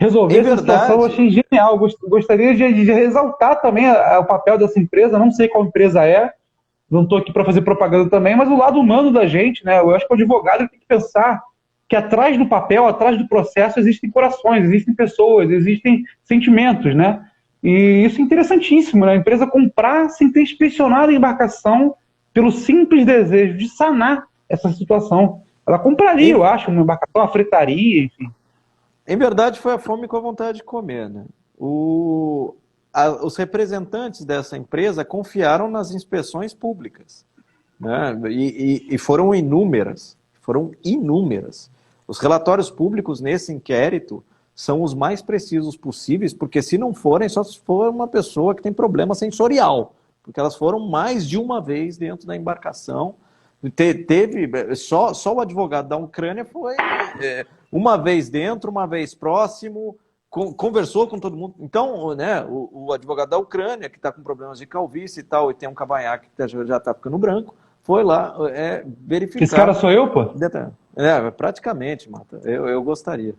resolver essa situação. Eu achei genial, gostaria de ressaltar também o papel dessa empresa, não sei qual empresa é, não estou aqui para fazer propaganda também, mas o lado humano da gente, né? Eu acho que o advogado tem que pensar que atrás do papel, atrás do processo, existem corações, existem pessoas, existem sentimentos, né? E isso é interessantíssimo, né? A empresa comprar sem ter inspecionado a embarcação pelo simples desejo de sanar essa situação. Ela compraria, eu acho, uma embarcação, uma fretaria, enfim. Em verdade, foi a fome com a vontade de comer, né? Os representantes dessa empresa confiaram nas inspeções públicas, né? E foram inúmeras. Os relatórios públicos nesse inquérito são os mais precisos possíveis, porque se não forem, só se for uma pessoa que tem problema sensorial, porque elas foram mais de uma vez dentro da embarcação. Só o advogado da Ucrânia foi uma vez dentro, uma vez próximo, conversou com todo mundo. Então, né, o advogado da Ucrânia, que está com problemas de calvície e tal, e tem um cavanhaque que já está ficando branco, foi lá verificar. Esse cara sou eu, pô? Praticamente, Marta. Eu gostaria.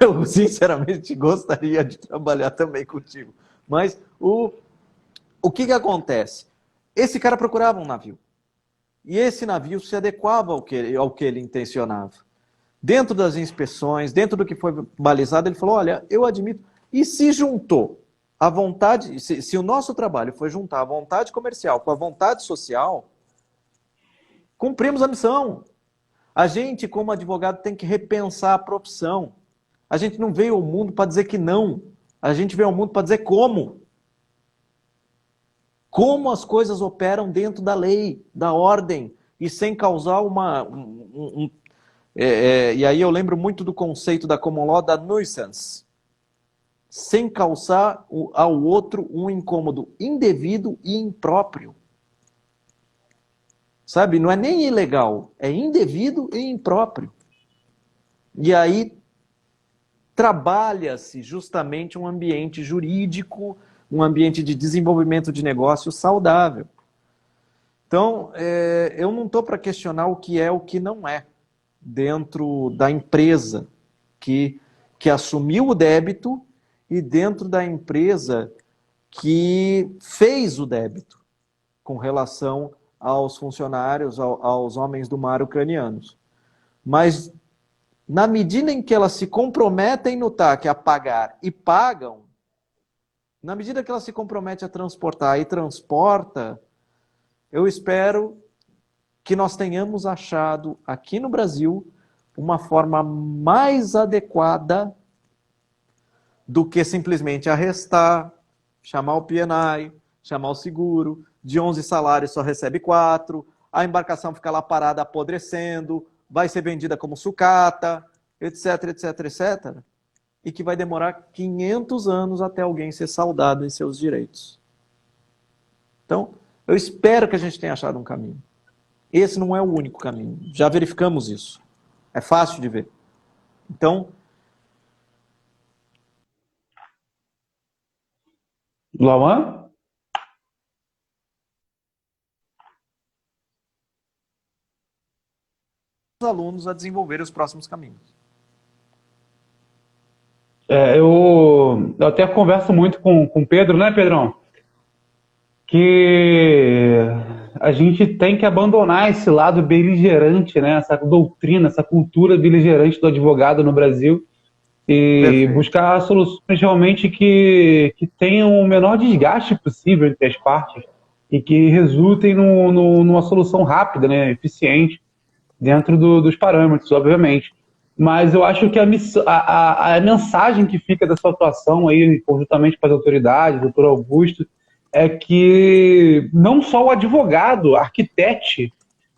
Eu, sinceramente, gostaria de trabalhar também contigo. Mas o que acontece? Esse cara procurava um navio. E esse navio se adequava ao que ele intencionava. Dentro das inspeções, dentro do que foi balizado, ele falou, olha, eu admito. E se juntou a vontade, se o nosso trabalho foi juntar a vontade comercial com a vontade social, cumprimos a missão. A gente, como advogado, tem que repensar a profissão. A gente não veio ao mundo para dizer que não. A gente veio ao mundo para dizer como. Como as coisas operam dentro da lei, da ordem, e sem causar e aí eu lembro muito do conceito da common law da nuisance. Sem causar ao outro um incômodo indevido e impróprio. Sabe? Não é nem ilegal, é indevido e impróprio. E aí trabalha-se justamente um ambiente jurídico, um ambiente de desenvolvimento de negócio saudável. Então, eu não estou para questionar o que é o que não é dentro da empresa que assumiu o débito e dentro da empresa que fez o débito com relação aos funcionários, aos homens do mar ucranianos. Mas, na medida em que elas se comprometem no TAC a pagar e pagam, na medida que ela se compromete a transportar e transporta, eu espero que nós tenhamos achado aqui no Brasil uma forma mais adequada do que simplesmente arrestar, chamar o PNI, chamar o seguro, de 11 salários só recebe 4, a embarcação fica lá parada apodrecendo, vai ser vendida como sucata, etc, etc, etc. E que vai demorar 500 anos até alguém ser saudado em seus direitos. Então, eu espero que a gente tenha achado um caminho. Esse não é o único caminho. Já verificamos isso. É fácil de ver. Então, Lauan? os alunos a desenvolverem os próximos caminhos. Eu até converso muito com o Pedro, né, Pedrão? Que a gente tem que abandonar esse lado beligerante, né? Essa doutrina, essa cultura beligerante do advogado no Brasil e Perfeito. buscar soluções realmente que tenham o menor desgaste possível entre as partes e que resultem numa solução rápida, né, eficiente, dentro dos parâmetros, obviamente. Mas eu acho que a mensagem que fica dessa atuação aí, conjuntamente com as autoridades, doutor Augusto, é que não só o advogado arquitete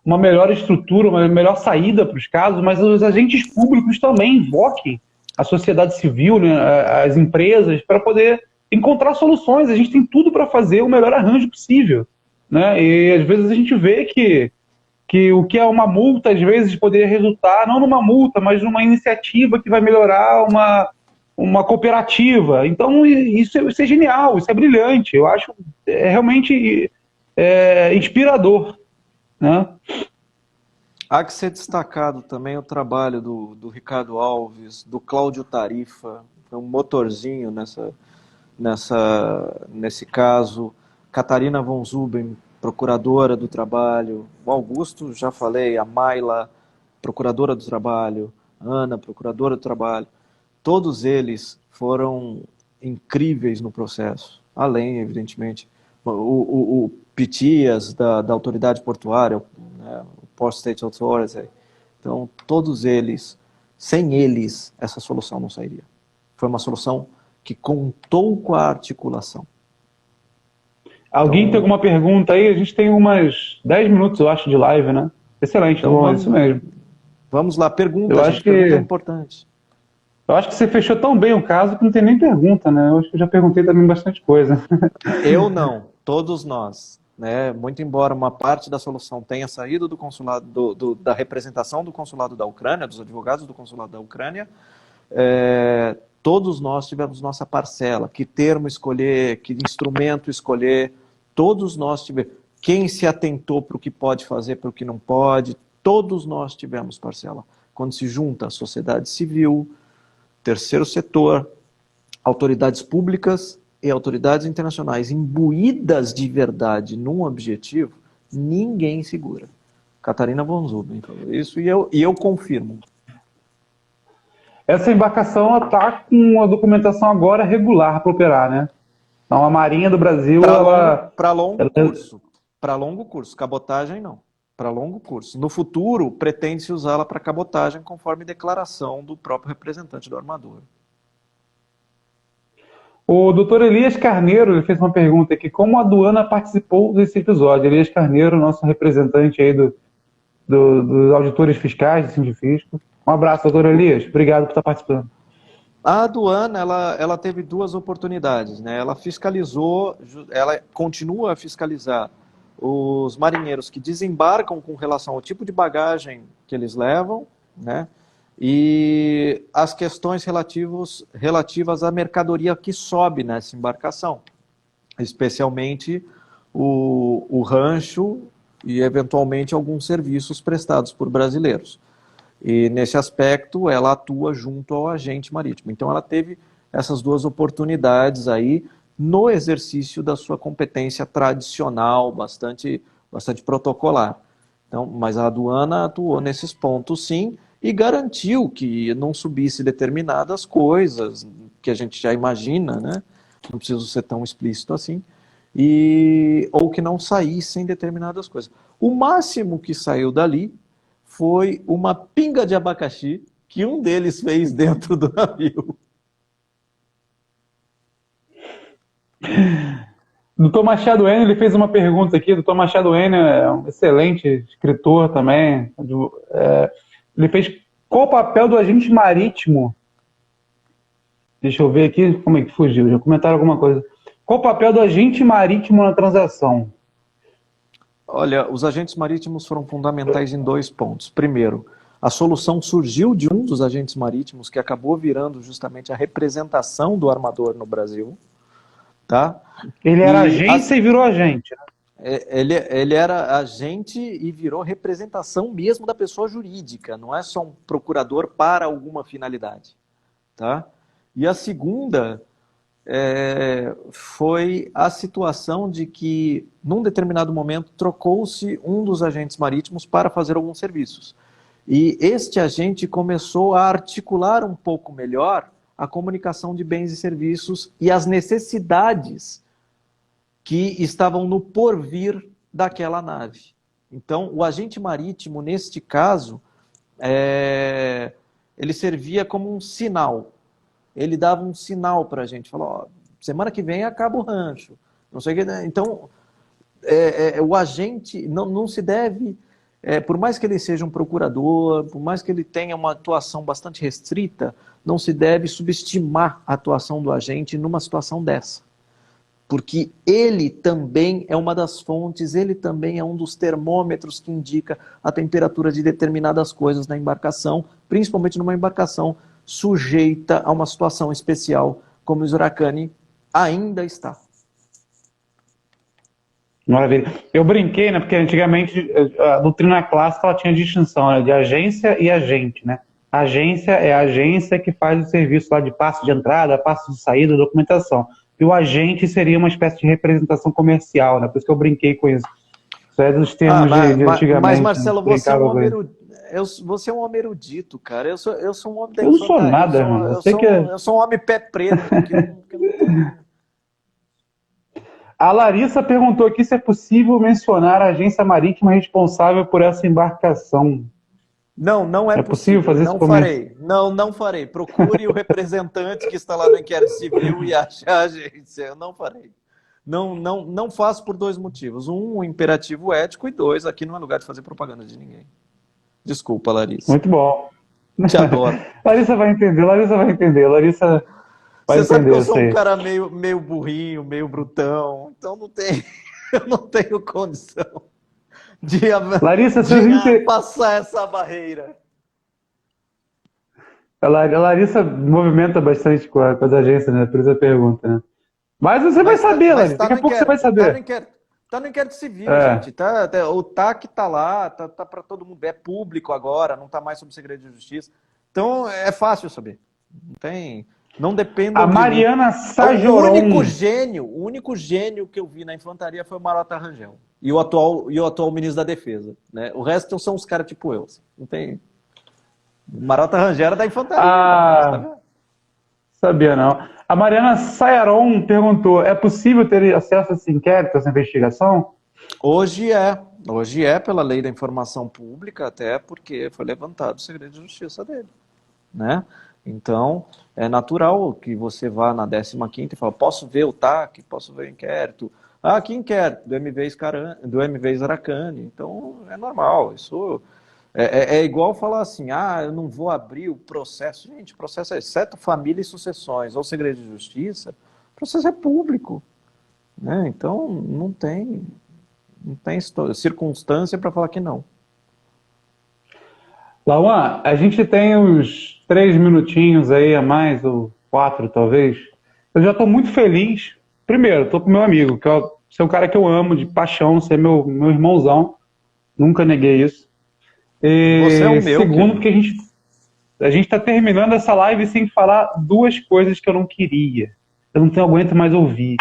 uma melhor estrutura, uma melhor saída para os casos, mas os agentes públicos também invoquem a sociedade civil, né, as empresas, para poder encontrar soluções. A gente tem tudo para fazer o melhor arranjo possível, né? E às vezes a gente vê que o que é uma multa, às vezes, poderia resultar, não numa multa, mas numa iniciativa que vai melhorar uma cooperativa. Então, isso é genial, isso é brilhante. Eu acho realmente inspirador, né? Há que ser destacado também o trabalho do Ricardo Alves, do Cláudio Tarifa, um motorzinho nesse caso, Catarina von Zuben, procuradora do trabalho, o Augusto, já falei, a Mayla, procuradora do trabalho, a Ana, procuradora do trabalho, todos eles foram incríveis no processo, além, evidentemente, o Pitias, da autoridade portuária, né, o Port State Authority, então todos eles, sem eles, essa solução não sairia. Foi uma solução que contou com a articulação. Alguém Então, tem alguma pergunta aí? A gente tem umas 10 minutos, eu acho, de live, né? Excelente, então bom, é isso mesmo. Vamos lá, pergunta, Eu gente, acho que pergunta é importante. eu acho que você fechou tão bem o caso que não tem nem pergunta, né? Eu acho que eu já perguntei também bastante coisa. Eu não, todos nós, né? Muito embora uma parte da solução tenha saído do consulado, da representação do consulado da Ucrânia, dos advogados do consulado da Ucrânia, todos nós tivemos nossa parcela. Que termo escolher, que instrumento escolher, todos nós tivemos. Quem se atentou para o que pode fazer, para o que não pode, todos nós tivemos parcela. Quando se junta a sociedade civil, terceiro setor, autoridades públicas e autoridades internacionais imbuídas de verdade num objetivo, ninguém segura. Catarina von Zuben falou isso e eu confirmo. Essa embarcação está com a documentação agora regular para operar, né? Então a Marinha do Brasil, Para longo curso. Para longo curso. Cabotagem não. Para longo curso. No futuro, pretende-se usá-la para cabotagem, conforme declaração do próprio representante do armador. O doutor Elias Carneiro ele fez uma pergunta aqui: como a aduana participou desse episódio? Elias Carneiro, nosso representante aí dos auditores fiscais, do Sindifisco. Um abraço, doutor Elias. Obrigado por estar participando. A aduana, ela teve duas oportunidades, né? Ela fiscalizou, ela continua a fiscalizar os marinheiros que desembarcam com relação ao tipo de bagagem que eles levam, né? E as questões relativas à mercadoria que sobe nessa embarcação, especialmente o rancho e, eventualmente, alguns serviços prestados por brasileiros. E, nesse aspecto, ela atua junto ao agente marítimo. Então, ela teve essas duas oportunidades aí no exercício da sua competência tradicional, bastante protocolar. Então, mas a aduana atuou nesses pontos, sim, e garantiu que não subisse determinadas coisas, que a gente já imagina, né? Não preciso ser tão explícito assim, ou que não saíssem determinadas coisas. O máximo que saiu dali foi uma pinga de abacaxi que um deles fez dentro do navio. Doutor Machado N, ele fez uma pergunta aqui. Doutor Machado N é um excelente escritor também. Ele fez: qual o papel do agente marítimo? Deixa eu ver aqui como é que fugiu. Já comentaram alguma coisa. Qual o papel do agente marítimo na transação? Olha, os agentes marítimos foram fundamentais em 2 pontos. Primeiro, a solução surgiu de um dos agentes marítimos que acabou virando justamente a representação do armador no Brasil, tá? Ele era E agência e virou agente, né? ele era agente e virou representação mesmo da pessoa jurídica, não é só um procurador para alguma finalidade, tá? E a segunda foi a situação de que, num determinado momento, trocou-se um dos agentes marítimos para fazer alguns serviços. E este agente começou a articular um pouco melhor a comunicação de bens e serviços e as necessidades que estavam no porvir daquela nave. Então, o agente marítimo, neste caso, ele servia como um sinal. Ele dava um sinal para a gente, falou, ó, semana que vem acaba o rancho. Não sei o que, né? Então, o agente não se deve, por mais que ele seja um procurador, por mais que ele tenha uma atuação bastante restrita, não se deve subestimar a atuação do agente numa situação dessa. Porque ele também é uma das fontes, ele também é um dos termômetros que indica a temperatura de determinadas coisas na embarcação, principalmente numa embarcação sujeita a uma situação especial, como o Zuracani ainda está. Maravilha. Eu brinquei, né? Porque antigamente a doutrina clássica ela tinha distinção, né, de agência e agente, né? A agência é a agência que faz o serviço lá de passe de entrada, passe de saída, documentação. E o agente seria uma espécie de representação comercial, né? Por isso que eu brinquei com isso. Isso é dos termos de antigamente. Mas, Marcelo, né? Você é um homem erudito, cara. Eu sou um homem da Eu não sou nada, irmão. Eu sou um homem pé preto. Que não tem... A Larissa perguntou aqui se é possível mencionar a agência marítima responsável por essa embarcação. Não é possível fazer não isso farei. Não farei. Procure o representante que está lá no inquérito civil e ache a agência. Eu não farei. Não faço por 2 motivos. Um imperativo ético, e 2, aqui não é lugar de fazer propaganda de ninguém. Desculpa, Larissa. Muito bom. Te adoro. Larissa vai entender. Você sabe que eu sou um cara meio burrinho, meio brutão, então eu não tenho condição de passar essa barreira. A Larissa movimenta bastante com as agências, né? Por isso a pergunta, né? Mas você vai saber, Larissa. Daqui a pouco você vai saber. Tá no inquérito civil, gente. O TAC tá lá, tá para todo mundo. É público agora, não tá mais sob segredo de justiça. Então é fácil saber. Não depende. A Mariana Sajoron. O único gênio que eu vi na infantaria foi o Marota Rangel. E o atual ministro da Defesa. Né? O resto são os caras tipo eu. Assim. Não tem. Marota Rangel era da infantaria. Sabia não. A Mariana Sayaron perguntou: é possível ter acesso a esse inquérito, a essa investigação? Hoje é pela lei da informação pública, até porque foi levantado o segredo de justiça dele. Né? Então, é natural que você vá na 15ª e fale, posso ver o TAC, posso ver o inquérito. Ah, que inquérito? Do MV Zuracani. Então, é normal. Isso é igual falar assim, eu não vou abrir o processo. Gente, o processo é exceto família e sucessões ou segredo de justiça, o processo é público. Né? Então, não tem circunstância para falar que não. Lauan, a gente tem uns 3 minutinhos aí a mais, ou 4 talvez. Eu já estou muito feliz. Primeiro, estou com meu amigo, que você é um cara que eu amo de paixão, você é meu irmãozão. Nunca neguei isso. Você é o meu. Segundo, porque a gente está terminando essa live sem falar 2 coisas que eu não queria. Eu não aguento mais ouvir.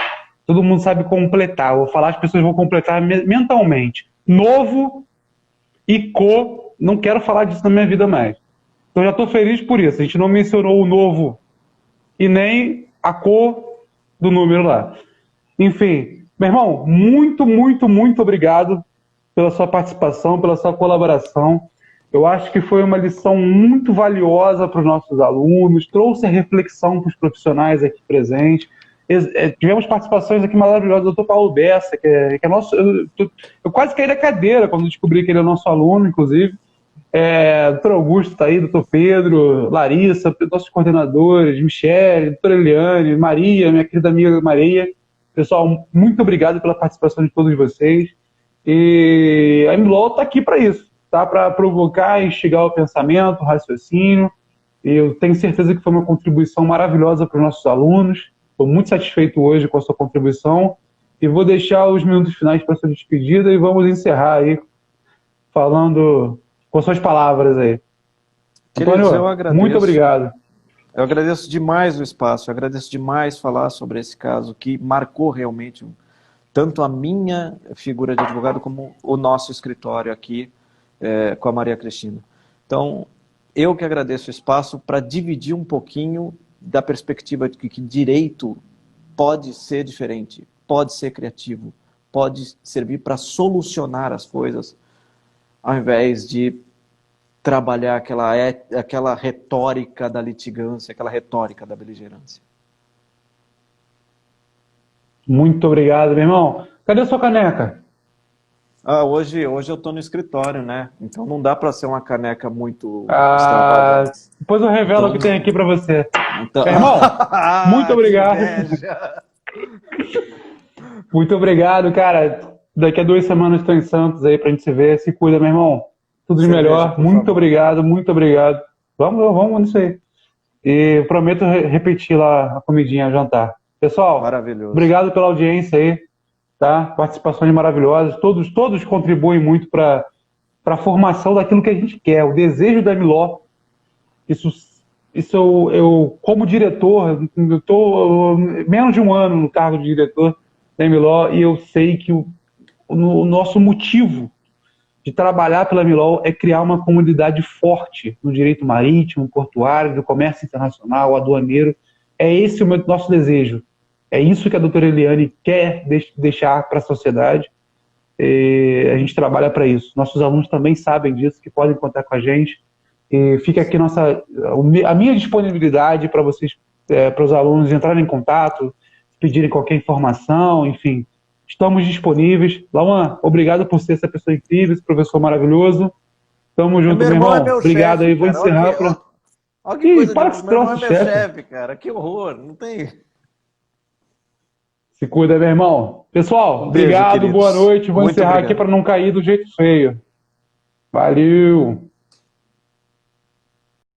Todo mundo sabe completar. Eu vou falar, as pessoas vão completar mentalmente. Novo e não quero falar disso na minha vida mais. Então já estou feliz por isso. A gente não mencionou o novo e nem a cor do número lá. Enfim, meu irmão, muito, muito, muito obrigado pela sua participação, pela sua colaboração. Eu acho que foi uma lição muito valiosa para os nossos alunos, trouxe reflexão para os profissionais aqui presentes. Tivemos participações aqui maravilhosas do doutor Paulo Bessa, que é nosso. Eu quase caí da cadeira quando descobri que ele é nosso aluno, inclusive. Doutor Augusto está aí, doutor Pedro, Larissa, nossos coordenadores, Michele, doutora Eliane, Maria, minha querida amiga Maria. Pessoal, muito obrigado pela participação de todos vocês. E a MLOL está aqui para isso, tá? Para provocar e instigar o pensamento, o raciocínio. Eu tenho certeza que foi uma contribuição maravilhosa para os nossos alunos. Estou muito satisfeito hoje com a sua contribuição. E vou deixar os minutos finais para sua despedida e vamos encerrar aí falando com suas palavras aí. Queridos, eu Antônio, agradeço. muito obrigado. Eu agradeço demais o espaço, eu agradeço demais falar sobre esse caso que marcou realmente tanto a minha figura de advogado como o nosso escritório aqui com a Maria Cristina. Então, eu que agradeço o espaço para dividir um pouquinho da perspectiva de que direito pode ser diferente, pode ser criativo, pode servir para solucionar as coisas, ao invés de trabalhar aquela retórica da litigância, aquela retórica da beligerância. Muito obrigado, meu irmão. Cadê a sua caneca? Hoje eu estou no escritório, né? Então não dá para ser uma caneca muito Ah, extravagante. depois eu revelo Então, o que tem aqui para você. Então... Meu irmão, muito obrigado. Muito obrigado, cara. Daqui a 2 semanas estou em Santos aí pra gente se ver. Se cuida, meu irmão. Tudo de Cerveja, melhor. por Muito favor. obrigado, muito obrigado. Vamos nisso aí. E prometo repetir lá a comidinha, jantar. Pessoal, Maravilhoso. obrigado pela audiência aí, tá? Participações maravilhosas. Todos contribuem muito para a formação daquilo que a gente quer, o desejo da MLO. Isso eu como diretor, eu estou menos de um ano no cargo de diretor da MLO e eu sei que o nosso motivo de trabalhar pela MLOL é criar uma comunidade forte no direito marítimo, portuário, do comércio internacional, aduaneiro. É esse o nosso desejo. É isso que a doutora Eliane quer deixar para a sociedade. A gente trabalha para isso. Nossos alunos também sabem disso, que podem contar com a gente. E fica aqui a minha disponibilidade para vocês, para os alunos entrarem em contato, pedirem qualquer informação, enfim. Estamos disponíveis. Lauan, obrigado por ser essa pessoa incrível, esse professor maravilhoso. Tamo junto, meu irmão. É meu obrigado chefe, aí. Vou cara. encerrar para. Olha que coisa para de... esse Meu irmão é troço, meu chefe. chefe, cara. Que horror. Não tem... Se cuida, meu irmão. Pessoal, Beijo, obrigado, queridos. boa noite. Vou Muito encerrar obrigado. aqui para não cair do jeito feio. Valeu.